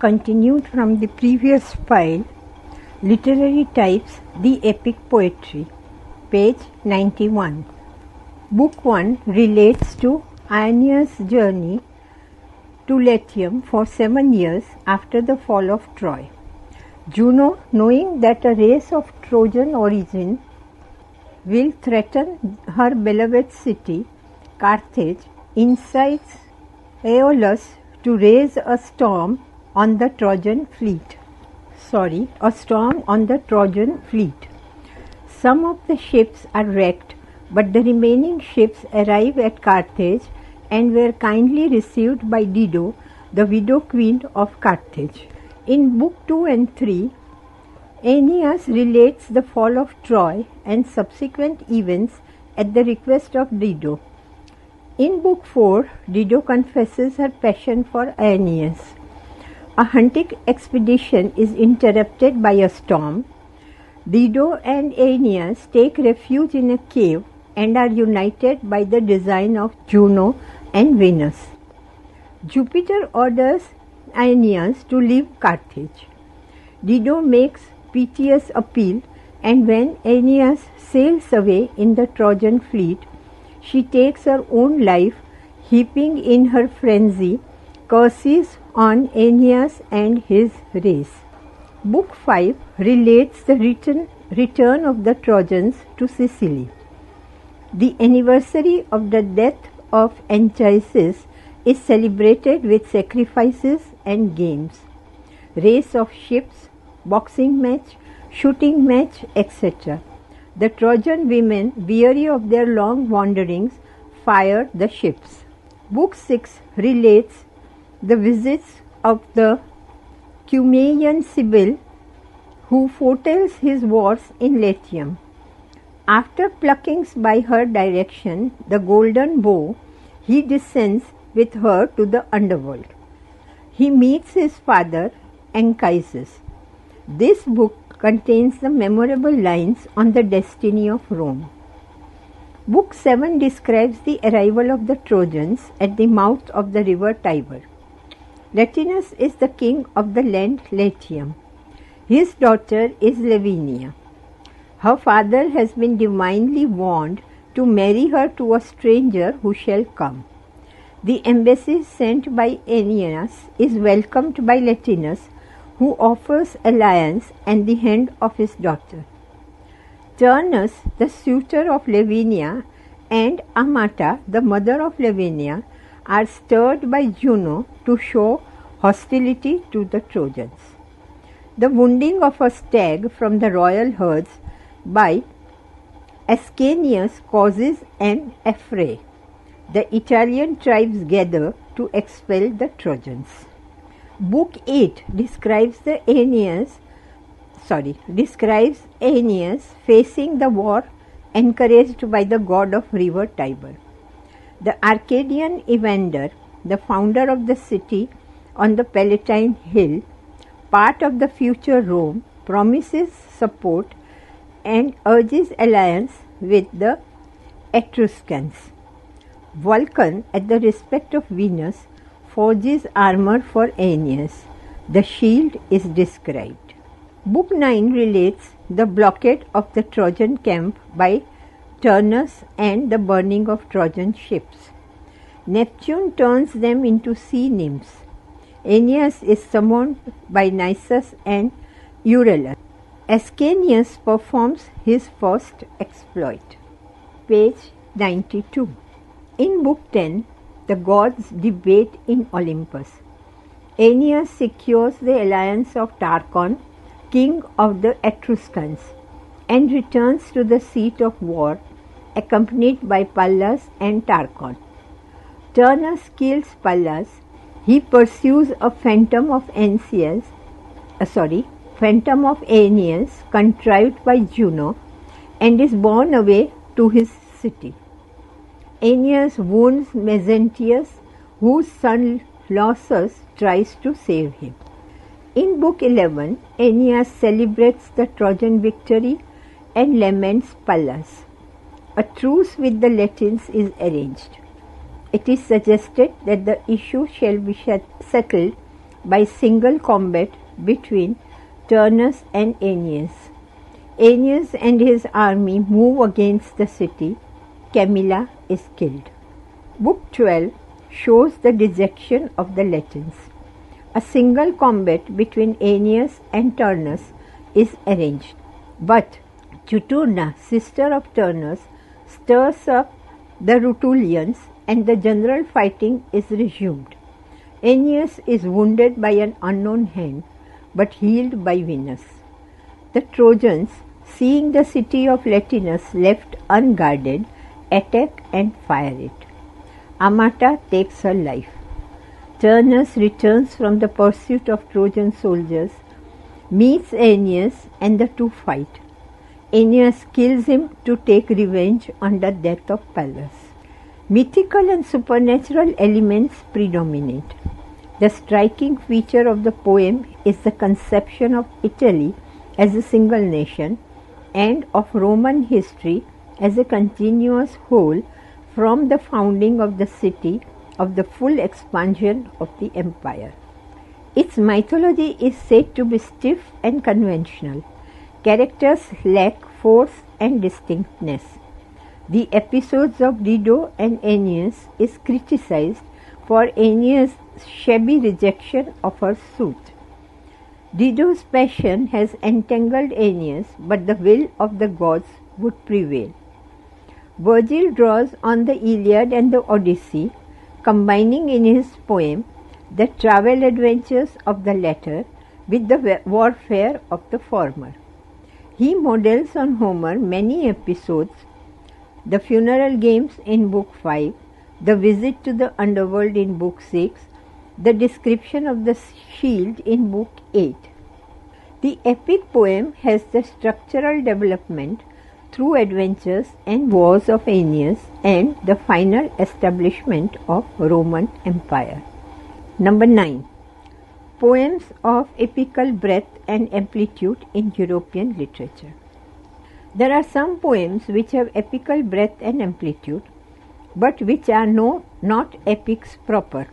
Continued from the previous file, Literary Types, the Epic Poetry, page 91. Book 1 relates to Aeneas' journey to Latium for 7 years after the fall of Troy. Juno, knowing that a race of Trojan origin will threaten her beloved city, Carthage, incites Aeolus to raise a storm on the Trojan fleet. Some of the ships are wrecked, but the remaining ships arrive at Carthage and were kindly received by Dido, the widow queen of Carthage. In Book 2 and 3, Aeneas relates the fall of Troy and subsequent events at the request of Dido. In Book 4, Dido confesses her passion for Aeneas. A hunting expedition is interrupted by a storm. Dido and Aeneas take refuge in a cave and are united by the design of Juno and Venus. Jupiter orders Aeneas to leave Carthage. Dido makes piteous appeal, and when Aeneas sails away in the Trojan fleet, she takes her own life, heaping in her frenzy curses on Aeneas and his race. Book 5 relates the return of the Trojans to Sicily. The anniversary of the death of Anchises is celebrated with sacrifices and games, race of ships, boxing match, shooting match, etc. The Trojan women, weary of their long wanderings, fire the ships. Book 6 relates the visits of the Cumaean Sibyl, who foretells his wars in Latium. After pluckings by her direction the golden bow, he descends with her to the underworld. He meets his father, Anchises. This book contains the memorable lines on the destiny of Rome. Book 7 describes the arrival of the Trojans at the mouth of the river Tiber. Latinus is the king of the land Latium. His daughter is Lavinia. Her father has been divinely warned to marry her to a stranger who shall come. The embassy sent by Aeneas is welcomed by Latinus, who offers alliance and the hand of his daughter. Turnus, the suitor of Lavinia, and Amata, the mother of Lavinia, are stirred by Juno to show hostility to the Trojans. The wounding of a stag from the royal herds by Ascanius causes an affray. The Italian tribes gather to expel the Trojans. Book 8 describes Aeneas facing the war encouraged by the god of river Tiber. The Arcadian Evander, the founder of the city on the Palatine Hill, part of the future Rome, promises support and urges alliance with the Etruscans. Vulcan, at the respect of Venus, forges armor for Aeneas. The shield is described. Book 9 relates the blockade of the Trojan camp by Turnus and the burning of Trojan ships. Neptune turns them into sea nymphs. Aeneas is summoned by Nisus and Euryalus. Ascanius performs his first exploit. Page 92. In Book 10, the gods debate in Olympus. Aeneas secures the alliance of Tarchon, king of the Etruscans, and returns to the seat of war, accompanied by Pallas and Tarchon. Turnus kills Pallas. He pursues a phantom of Aeneas contrived by Juno, and is borne away to his city. Aeneas wounds Mezentius, whose son Lausus tries to save him. In Book 11, Aeneas celebrates the Trojan victory and laments Pallas. A truce with the Latins is arranged. It is suggested that the issue shall be settled by single combat between Turnus and Aeneas. Aeneas and his army move against the city. Camilla is killed. Book 12 shows the dejection of the Latins. A single combat between Aeneas and Turnus is arranged, but Juturna, sister of Turnus, stirs up the Rutulians and the general fighting is resumed. Aeneas is wounded by an unknown hand but healed by Venus. The Trojans, seeing the city of Latinus left unguarded, attack and fire it. Amata takes her life. Turnus returns from the pursuit of Trojan soldiers, meets Aeneas and the two fight. Aeneas kills him to take revenge on the death of Pallas. Mythical and supernatural elements predominate. The striking feature of the poem is the conception of Italy as a single nation and of Roman history as a continuous whole from the founding of the city of the full expansion of the empire. Its mythology is said to be stiff and conventional. Characters lack force and distinctness. The episodes of Dido and Aeneas is criticized for Aeneas' shabby rejection of her suit. Dido's passion has entangled Aeneas, but the will of the gods would prevail. Virgil draws on the Iliad and the Odyssey, combining in his poem the travel adventures of the latter with the warfare of the former. He models on Homer many episodes: the funeral games in Book 5, the visit to the underworld in Book 6, the description of the shield in Book 8. The epic poem has the structural development through adventures and wars of Aeneas and the final establishment of Roman Empire. Number 9. Poems of epical breadth and amplitude in European literature. There are some poems which have epical breadth and amplitude, but which are not epics proper.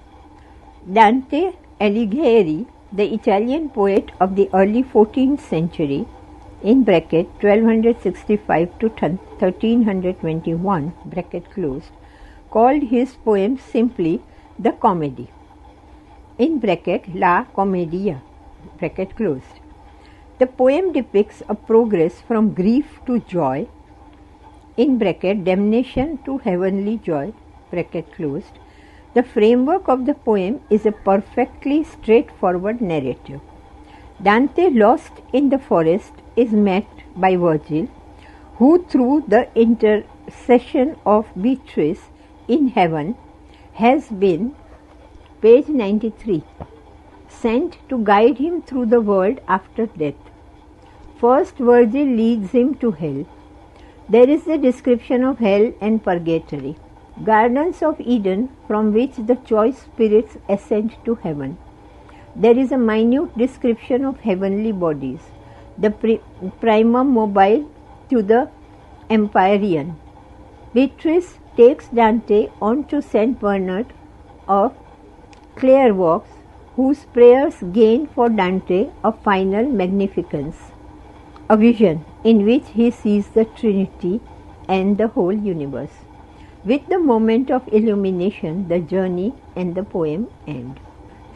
Dante Alighieri, the Italian poet of the early 14th century, in bracket 1265 to 1321, bracket closed, called his poem simply the Comedy, in bracket La Commedia, bracket closed. The poem depicts a progress from grief to joy, in bracket damnation to heavenly joy, bracket closed. The framework of the poem is a perfectly straightforward narrative. Dante, lost in the forest, is met by Virgil, who through the intercession of Beatrice in heaven has been, page 93, sent to guide him through the world after death. First, Virgil leads him to hell. There is the description of hell and purgatory, gardens of Eden from which the choice spirits ascend to heaven. There is a minute description of heavenly bodies, the primum mobile to the empyrean. Beatrice takes Dante on to Saint Bernard of Clairvaux, whose prayers gain for Dante a final magnificence, a vision in which he sees the Trinity and the whole universe. With the moment of illumination, the journey and the poem end.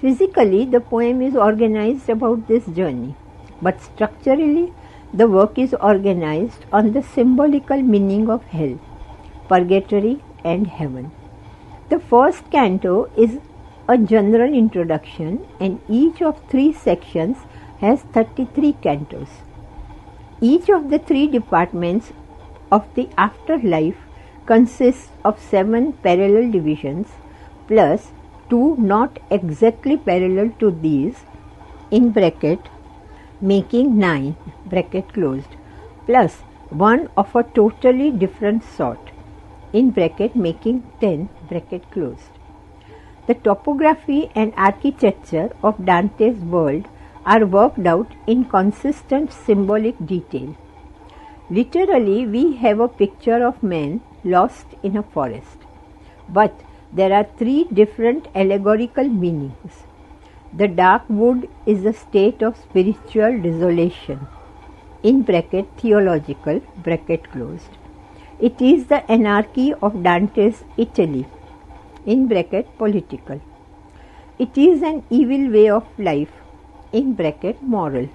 Physically, the poem is organized about this journey, but structurally, the work is organized on the symbolical meaning of hell, purgatory and heaven. The first canto is a general introduction, and each of 3 sections has 33 cantos. Each of the 3 departments of the afterlife consists of 7 parallel divisions plus 2 not exactly parallel to these, in bracket making 9, bracket closed, plus 1 of a totally different sort, in bracket making 10, bracket closed. The topography and architecture of Dante's world are worked out in consistent symbolic detail. Literally, we have a picture of man lost in a forest, but there are 3 different allegorical meanings. The dark wood is a state of spiritual desolation, in bracket theological, bracket closed. It is the anarchy of Dante's Italy, in bracket political. It is an evil way of life, in bracket moral,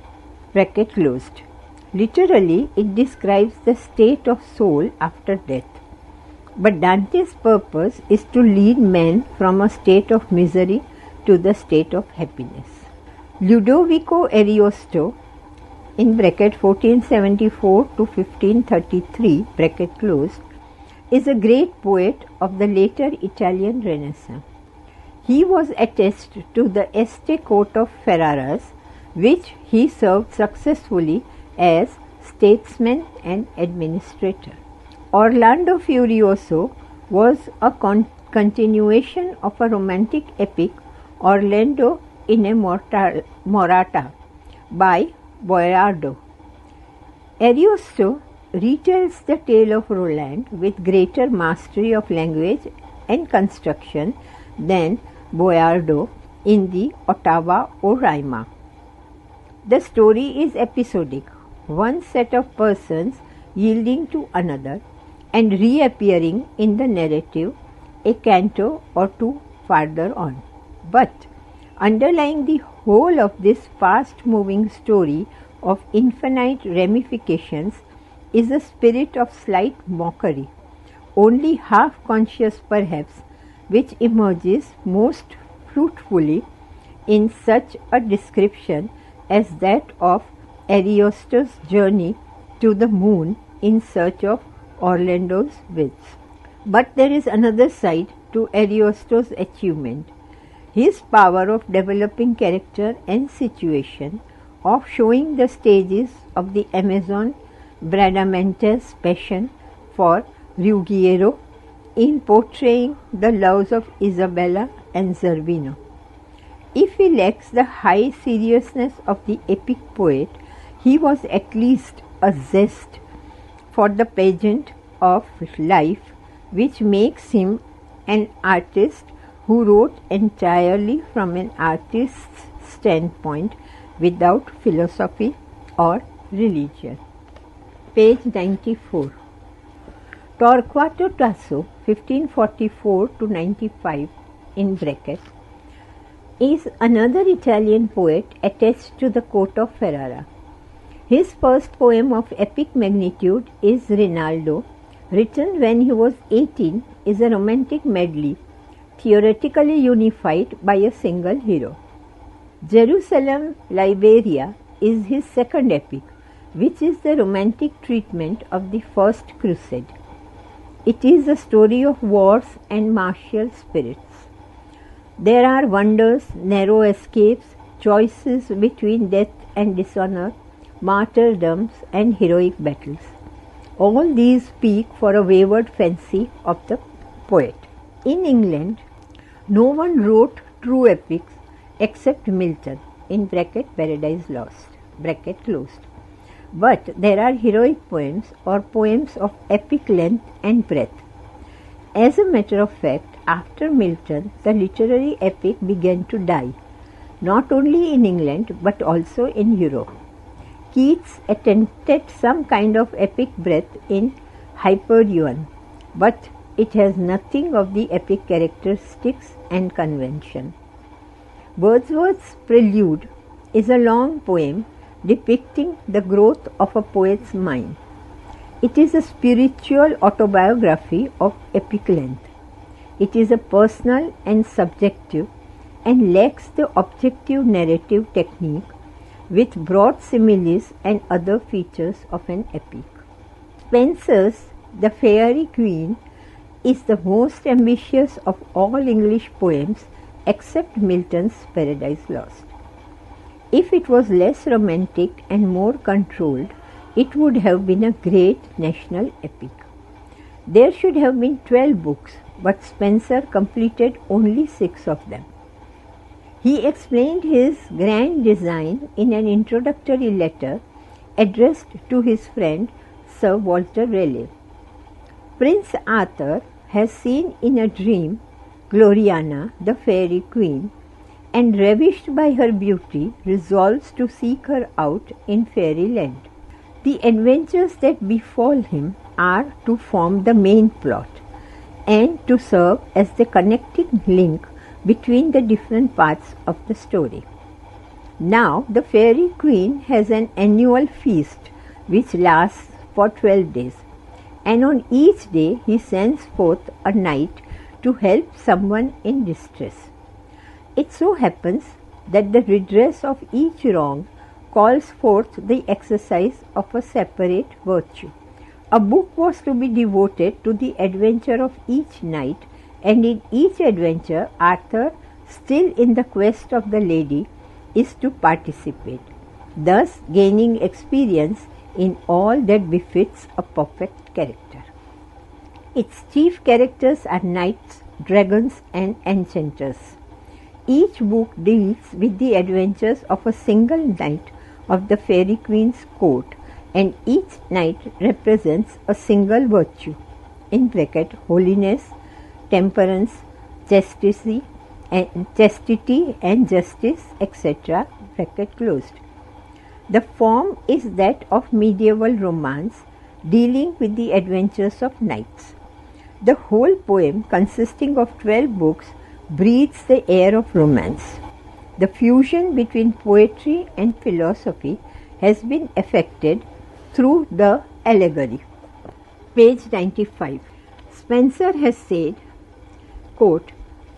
bracket closed. Literally, it describes the state of soul after death. But Dante's purpose is to lead men from a state of misery to the state of happiness. Ludovico Ariosto, in bracket 1474 to 1533, bracket closed, is a great poet of the later Italian Renaissance. He was attached to the Este court of Ferraras, which he served successfully as statesman and administrator. Orlando Furioso was a continuation of a romantic epic, Orlando Innamorata, by Boiardo. Ariosto retells the tale of Roland with greater mastery of language and construction than Boiardo in the Ottawa o Rima. The story is episodic, one set of persons yielding to another and reappearing in the narrative a canto or two farther on. But underlying the whole of this fast-moving story of infinite ramifications is a spirit of slight mockery, only half conscious perhaps, which emerges most fruitfully in such a description as that of Ariosto's journey to the moon in search of Orlando's wits. But there is another side to Ariosto's achievement, his power of developing character and situation, of showing the stages of the Amazon Bradamante's passion for Ruggiero, in portraying the loves of Isabella and Zerbino. If he lacks the high seriousness of the epic poet, he was at least a zest for the pageant of life, which makes him an artist who wrote entirely from an artist's standpoint without philosophy or religion. Page 94. Torquato Tasso, 1544 to 95, in brackets, is another Italian poet attached to the court of Ferrara. His first poem of epic magnitude is Rinaldo, written when he was 18, is a romantic medley, theoretically unified by a single hero. Jerusalem Liberia is his second epic, which is the romantic treatment of the First Crusade. It is a story of wars and martial spirits. There are wonders, narrow escapes, choices between death and dishonor, martyrdoms and heroic battles. All these speak for a wayward fancy of the poet. In England, no one wrote true epics except Milton, in bracket Paradise Lost, bracket closed. But there are heroic poems or poems of epic length and breadth. As a matter of fact, after Milton, the literary epic began to die, not only in England but also in Europe. Keats attempted some kind of epic breadth in Hyperion, but it has nothing of the epic characteristics and convention. Wordsworth's Prelude is a long poem depicting the growth of a poet's mind. It is a spiritual autobiography of epic length. It is a personal and subjective and lacks the objective narrative technique with broad similes and other features of an epic. Spenser's The Faerie Queene is the most ambitious of all English poems except Milton's Paradise Lost. If it was less romantic and more controlled, it would have been a great national epic. There should have been 12 books, but Spenser completed only 6 of them. He explained his grand design in an introductory letter addressed to his friend Sir Walter Raleigh. Prince Arthur has seen in a dream Gloriana, the Faerie Queene, and ravished by her beauty, resolves to seek her out in fairyland. The adventures that befall him are to form the main plot and to serve as the connecting link between the different parts of the story. Now the fairy queen has an annual feast which lasts for 12 days, and on each day he sends forth a knight to help someone in distress. It so happens that the redress of each wrong calls forth the exercise of a separate virtue. A book was to be devoted to the adventure of each knight, and in each adventure Arthur, still in the quest of the lady, is to participate, thus gaining experience in all that befits a perfect character. Its chief characters are knights, dragons, and enchanters. Each book deals with the adventures of a single knight of the fairy queen's court, and each knight represents a single virtue, in bracket holiness, temperance, chastity and justice, etc. bracket closed. The form is that of medieval romance dealing with the adventures of knights. The whole poem, consisting of 12 books, breathes the air of romance. The fusion between poetry and philosophy has been effected through the allegory. Page 95. Spencer has said, quote,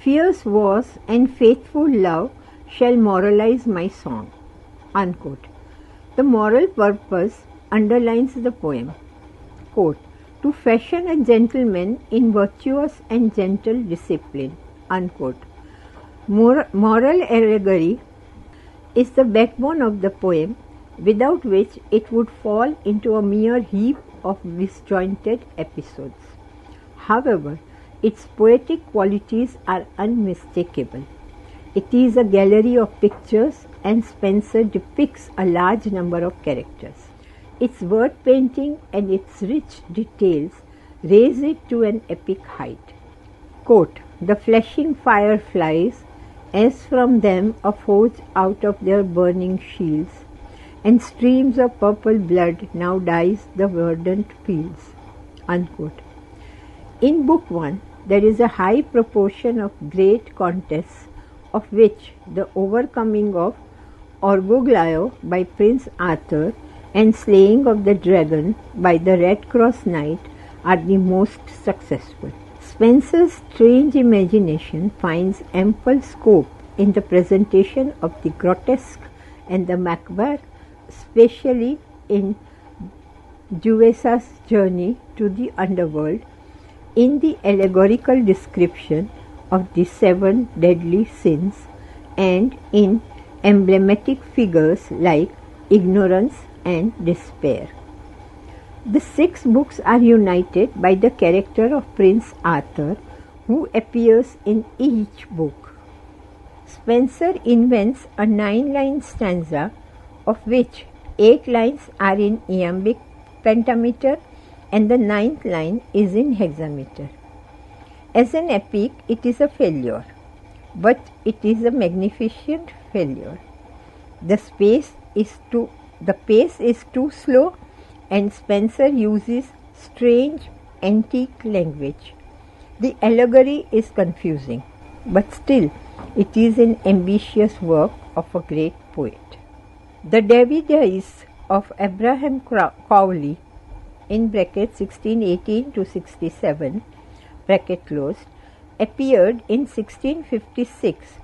"Fierce wars and faithful love shall moralize my song." Unquote. The moral purpose underlines the poem. Quote, "To fashion a gentleman in virtuous and gentle discipline." Unquote. Moral allegory is the backbone of the poem, without which it would fall into a mere heap of disjointed episodes. However, its poetic qualities are unmistakable. It is a gallery of pictures, and Spencer depicts a large number of characters. Its word painting and its rich details raise it to an epic height. Quote, "The flashing fireflies, as from them a forge out of their burning shields, and streams of purple blood now dyes the verdant fields." Unquote. In Book 1, there is a high proportion of great contests, of which the overcoming of Orgoglio by Prince Arthur and slaying of the dragon by the Red Cross Knight are the most successful. Spencer's strange imagination finds ample scope in the presentation of the grotesque and the macabre, especially in Juvessa's journey to the underworld, in the allegorical description of the 7 deadly sins, and in emblematic figures like ignorance and despair. The 6 books are united by the character of Prince Arthur, who appears in each book. Spencer invents a 9-line stanza, of which 8 lines are in iambic pentameter and the 9th line is in hexameter. As an epic, it is a failure, but it is a magnificent failure. The pace is too slow, and Spencer uses strange antique language. The allegory is confusing, but still it is an ambitious work of a great poet. The Davidies of Abraham Cowley, in bracket 1618 to 67, bracket closed, appeared in 1656,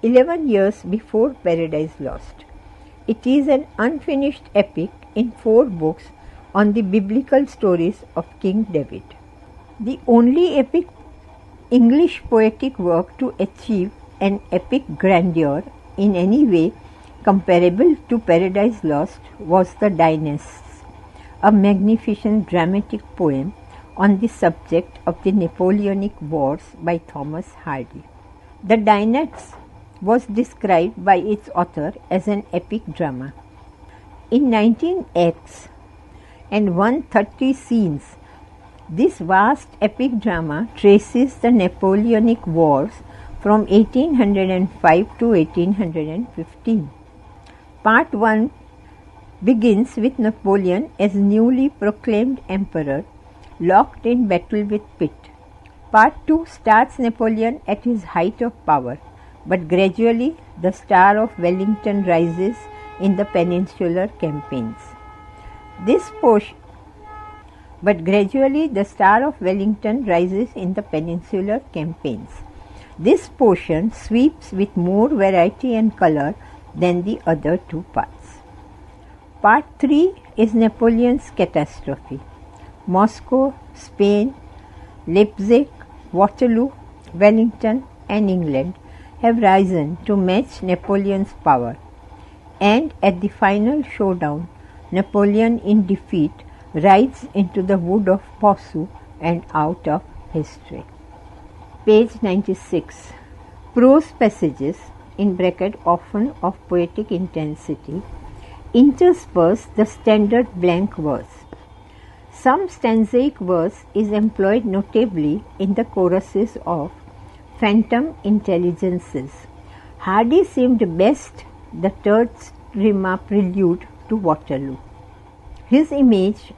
11 years before Paradise Lost. It is an unfinished epic in 4 books on the biblical stories of King David. The only epic English poetic work to achieve an epic grandeur in any way comparable to Paradise Lost was The Dynasts, a magnificent dramatic poem on the subject of the Napoleonic Wars by Thomas Hardy. The Dynasts was described by its author as an epic drama. In 19 acts and 130 scenes, this vast epic drama traces the Napoleonic Wars from 1805 to 1815. Part 1 begins with Napoleon as newly proclaimed emperor, locked in battle with Pitt. Part 2 starts Napoleon at his height of power, but gradually the star of Wellington rises in the peninsular campaigns. This portion sweeps with more variety and color than the other two parts. Part 3 is Napoleon's catastrophe. Moscow, Spain, Leipzig, Waterloo, Wellington and England have risen to match Napoleon's power, and at the final showdown, Napoleon in defeat rides into the wood of Poissy and out of history. Page 96. Prose passages (often of poetic intensity) intersperse the standard blank verse. Some stanzaic verse is employed notably in the choruses of Phantom Intelligences. Hardy seemed best the third rima prelude to Waterloo. His images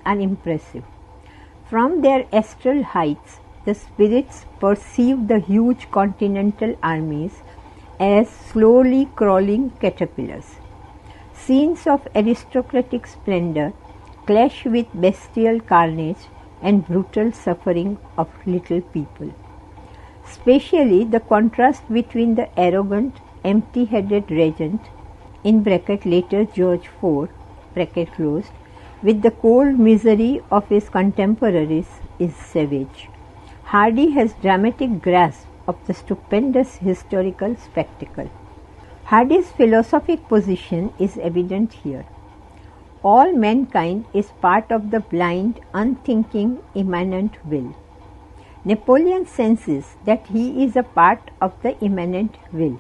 are impressive. From their astral heights, the spirits perceive the huge continental armies as slowly crawling caterpillars. Scenes of aristocratic splendor clash with bestial carnage and brutal suffering of little people. Especially the contrast between the arrogant, empty-headed regent (later George IV) with the cold misery of his contemporaries is savage. Hardy has dramatic grasp of the stupendous historical spectacle. Hardy's philosophic position is evident here. All mankind is part of the blind, unthinking, immanent will. Napoleon senses that he is a part of the immanent will.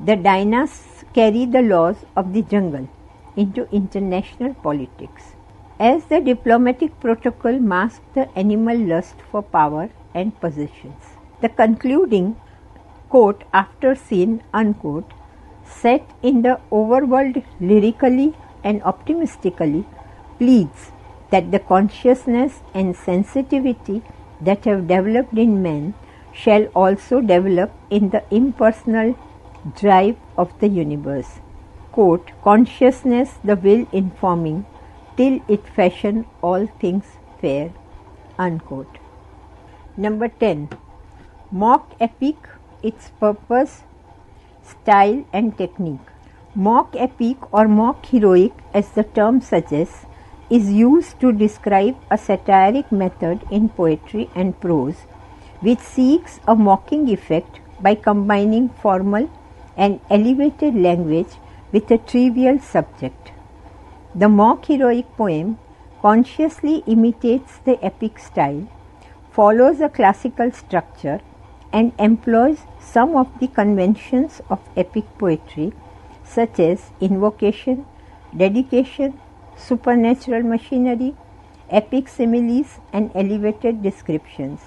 The dynasts carry the laws of the jungle into international politics. As the diplomatic protocol masks the animal lust for power and possessions. The concluding quote after scene unquote, set in the overworld lyrically and optimistically, pleads that the consciousness and sensitivity that have developed in man shall also develop in the impersonal drive of the universe. Quote, consciousness the will informing till it fashion all things fair. Unquote. Number 10. Mock epic, its purpose, style and technique. Mock epic or mock heroic, as the term suggests, is used to describe a satiric method in poetry and prose which seeks a mocking effect by combining formal and elevated language with a trivial subject. The mock heroic poem consciously imitates the epic style, follows a classical structure, and employs some of the conventions of epic poetry, such as invocation, dedication, supernatural machinery, epic similes and elevated descriptions,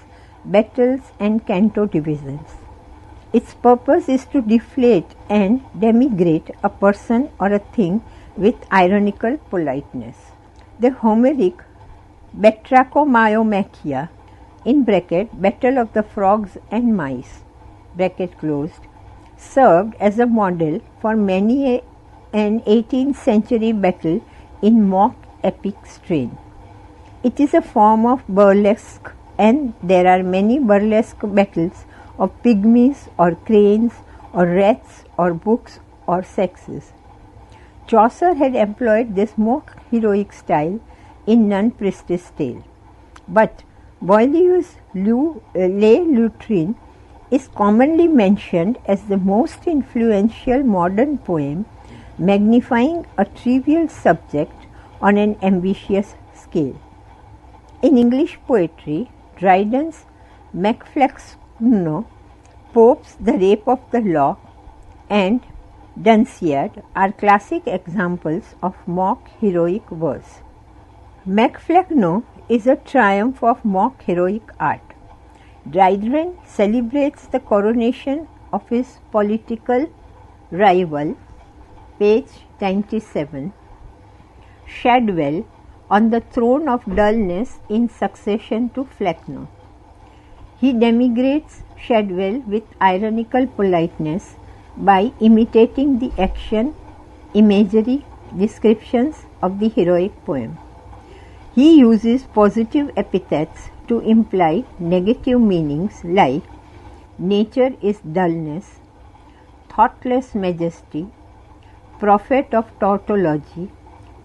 battles and canto divisions. Its purpose is to deflate and denigrate a person or a thing with ironical politeness. The Homeric Batrachomyomachia (Battle of the Frogs and Mice) served as a model for many an 18th century battle in mock epic strain. It is a form of burlesque, and there are many burlesque battles of pygmies or cranes or rats or books or sexes. Chaucer had employed this mock heroic style in Nun Priestess Tale, but Boileau's Les Lutrines is commonly mentioned as the most influential modern poem, magnifying a trivial subject on an ambitious scale. In English poetry, Dryden's Macflecknoe, Pope's The Rape of the Lock, and Dunciad are classic examples of mock heroic verse. Macflecknoe is a triumph of mock heroic art. Dryden celebrates the coronation of his political rival, page 97, Shadwell, on the throne of dullness in succession to Flecknoe. He denigrates Shadwell with ironical politeness by imitating the action, imagery, descriptions of the heroic poem. He uses positive epithets to imply negative meanings like nature is dullness, thoughtless majesty, prophet of tautology,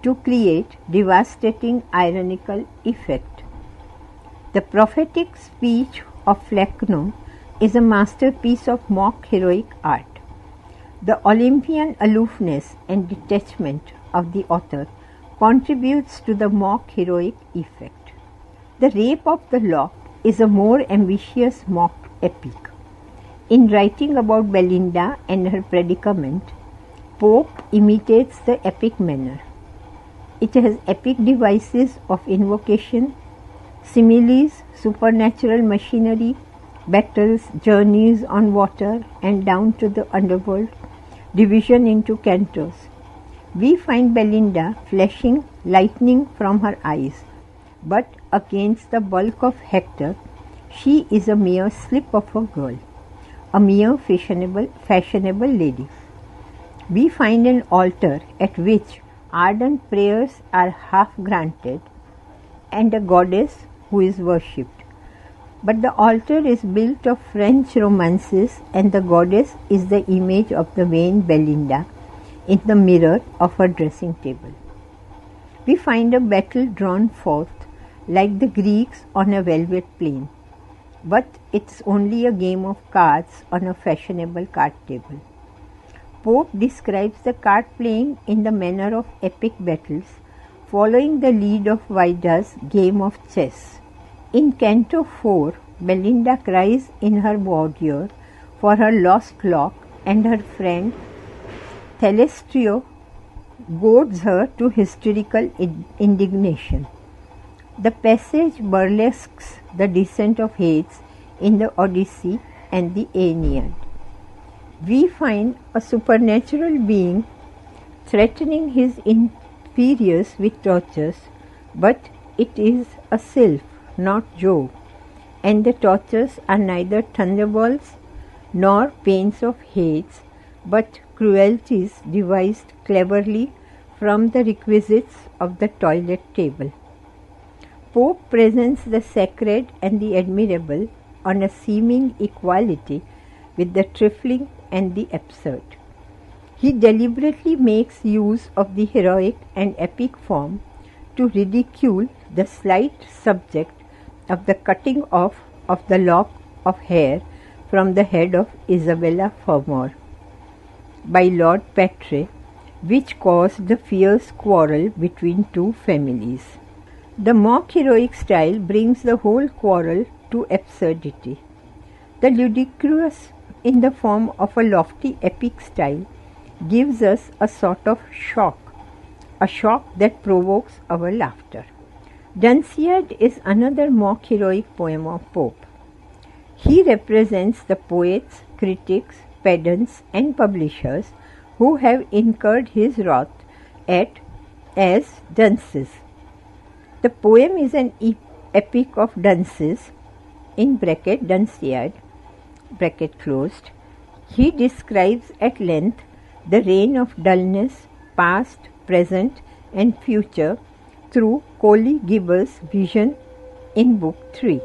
to create devastating ironical effect. The prophetic speech of Flecknoe is a masterpiece of mock heroic art. The Olympian aloofness and detachment of the author contributes to the mock heroic effect. The Rape of the Lock is a more ambitious mock epic. In writing about Belinda and her predicament, Pope imitates the epic manner. It has epic devices of invocation, similes, supernatural machinery, battles, journeys on water and down to the underworld, division into cantos. We find Belinda flashing lightning from her eyes, but against the bulk of Hector, she is a mere slip of a girl, a mere fashionable lady. We find an altar at which ardent prayers are half granted and a goddess who is worshipped. But the altar is built of French romances and the goddess is the image of the vain Belinda in the mirror of her dressing table. We find a battle drawn forth like the Greeks on a velvet plain, but it's only a game of cards on a fashionable card table. Pope describes the card playing in the manner of epic battles, following the lead of Vida's game of chess. In Canto 4, Belinda cries in her boudoir for her lost lock and her friend Thalestrio goads her to hysterical indignation. The passage burlesques the descent of Hades in the Odyssey and the Aeneid. We find a supernatural being threatening his inferiors with tortures, but it is a sylph, not Jove, and the tortures are neither thunderbolts nor pains of Hades, but cruelties devised cleverly from the requisites of the toilet table. Pope presents the sacred and the admirable on a seeming equality with the trifling and the absurd. He deliberately makes use of the heroic and epic form to ridicule the slight subject of the cutting off of the lock of hair from the head of Isabella Fermor by Lord Patre, which caused the fierce quarrel between two families. The mock heroic style brings the whole quarrel to absurdity. The ludicrous in the form of a lofty epic style gives us a sort of shock, a shock that provokes our laughter. Dunciad is another mock heroic poem of Pope. He represents the poets, critics, pedants and publishers who have incurred his wrath as dunces. The poem is an epic of dunces, in bracket Dunciad, bracket closed. He describes at length the reign of dullness, past, present and future through Colley Gibbel's vision in Book 3.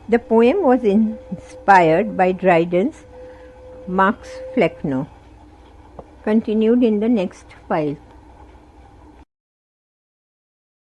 The poem was inspired by Dryden's Max Flecknoe. Continued in the next file.